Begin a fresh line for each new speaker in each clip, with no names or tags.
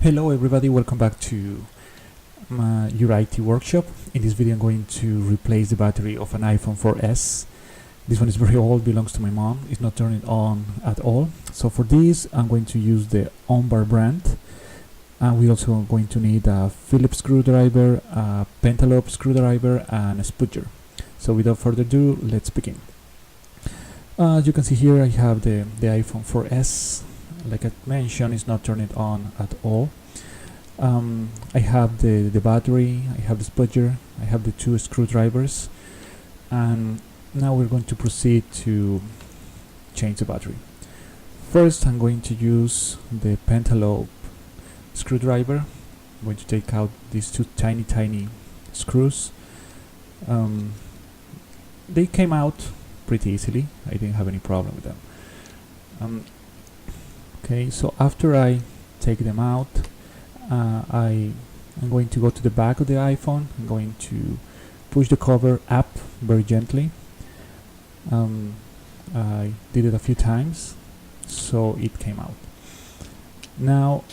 Hello everybody, welcome back to your IT workshop. In this video I'm going to replace the battery of an iPhone 4S. This one is very old, belongs to my mom, it's not turning on at all. So for this I'm going to use the Ombar Brand, and we're also going to need a Phillips screwdriver, a pentalobe screwdriver and a spudger. So without further ado, let's begin. As you can see here, I have the iPhone 4S. Like I mentioned, it's not turning on at all. I have the battery, I have the spudger, I have the two screwdrivers, and now we're going to proceed to change the battery. First I'm going to use the pentalobe screwdriver. I'm going to take out these two tiny screws. They came out pretty easily, I didn't have any problem with them. Okay, so after I take them out, I'm going to go to the back of the iPhone. I'm going to push the cover up very gently. I did it a few times, so it came out. Now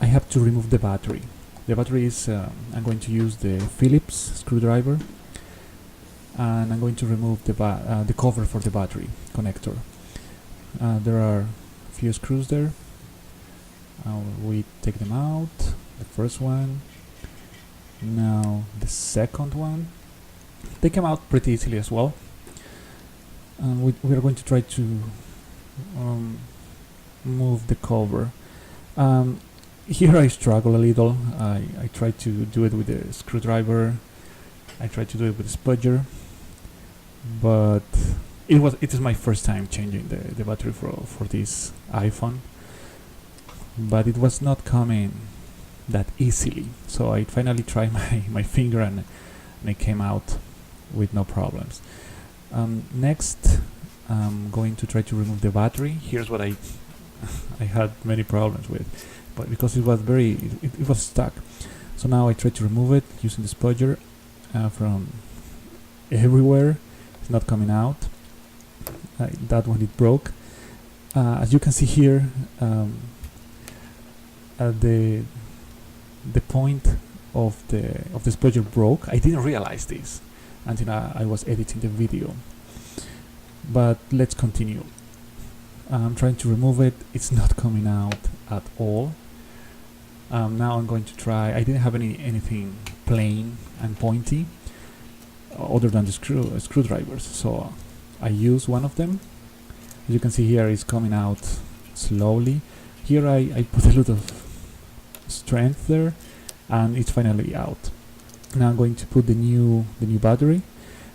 I have to remove the battery. The battery is, I'm going to use the Phillips screwdriver, and I'm going to remove the cover for the battery connector. There are few screws there. We take them out. The first one, now the second one. They came out pretty easily as well. We are going to try to move the cover. Here I struggle a little. I try to do it with the screwdriver, I try to do it with the spudger, but it is my first time changing the battery for this iPhone, but it was not coming that easily. So I finally tried my finger and it came out with no problems. Next I'm going to try to remove the battery. Here's what I had many problems with, but because it was it was stuck. So now I try to remove it using the spudger from everywhere. It's not coming out. That one it broke. As you can see here, the point of the spudger broke. I didn't realize this until I was editing the video. But let's continue. I'm trying to remove it. It's not coming out at all. Now I'm going to try. I didn't have anything plain and pointy other than the screwdrivers, so I use one of them. As you can see here, it's coming out slowly. Here I put a lot of strength there, and it's finally out. Now I'm going to put the new battery.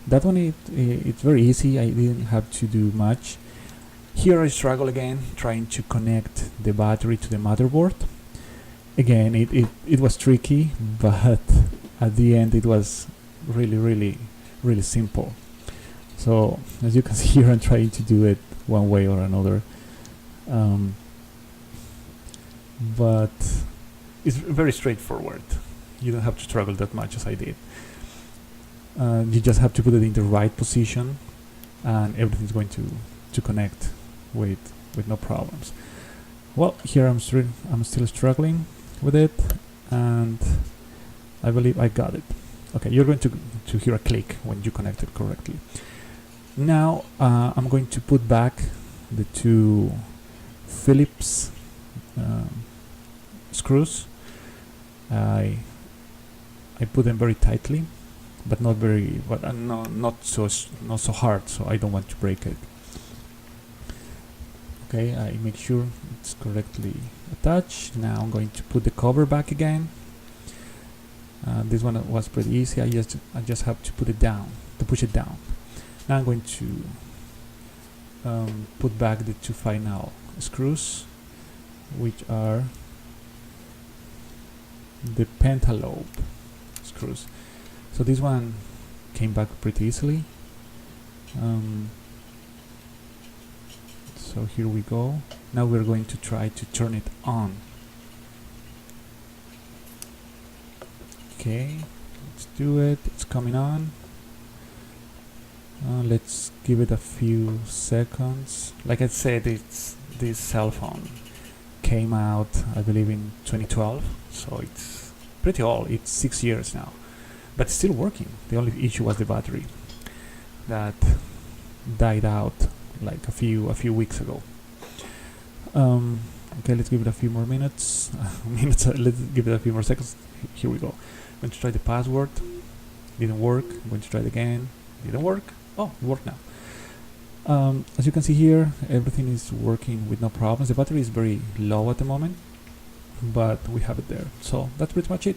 That one it's very easy. I didn't have to do much. Here I struggle again trying to connect the battery to the motherboard. Again, it was tricky, but at the end it was really simple. So as you can see here, I'm trying to do it one way or another, but it's very straightforward. You don't have to struggle that much as I did. You just have to put it in the right position and everything's going to connect with no problems. Well, here I'm still struggling with it, and I believe I got it. Okay, you're going to hear a click when you connect it correctly. Now I'm going to put back the two Phillips screws. I put them very tightly, but not so hard, so I don't want to break it. Okay, I make sure it's correctly attached. Now I'm going to put the cover back again. This one was pretty easy. I just have to put it down, to push it down. Now I'm going to put back the two final screws, which are the pentalobe screws. So this one came back pretty easily. So here we go. Now we're going to try to turn it on. Okay, let's do it. It's coming on. Let's give it a few seconds. Like I said, it's this cell phone came out, I believe, in 2012, so it's pretty old. It's 6 years now, but it's still working. The only issue was the battery that died out like a few weeks ago. Okay, let's give it a few more minutes. Let's give it a few more seconds. Here we go. I'm going to try the password. Didn't work. I'm going to try it again. Didn't work. Oh, it worked now. As you can see here, everything is working with no problems. The battery is very low at the moment, but we have it there. So that's pretty much it.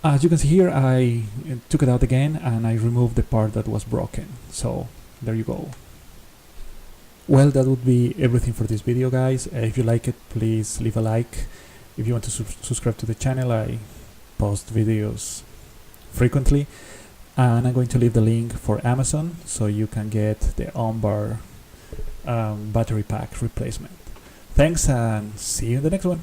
As you can see here, I took it out again and I removed the part that was broken. So there you go. Well, that would be everything for this video, guys. If you like it, please leave a like. If you want to subscribe to the channel, I post videos frequently. And I'm going to leave the link for Amazon so you can get the Ombar battery pack replacement. Thanks and see you in the next one.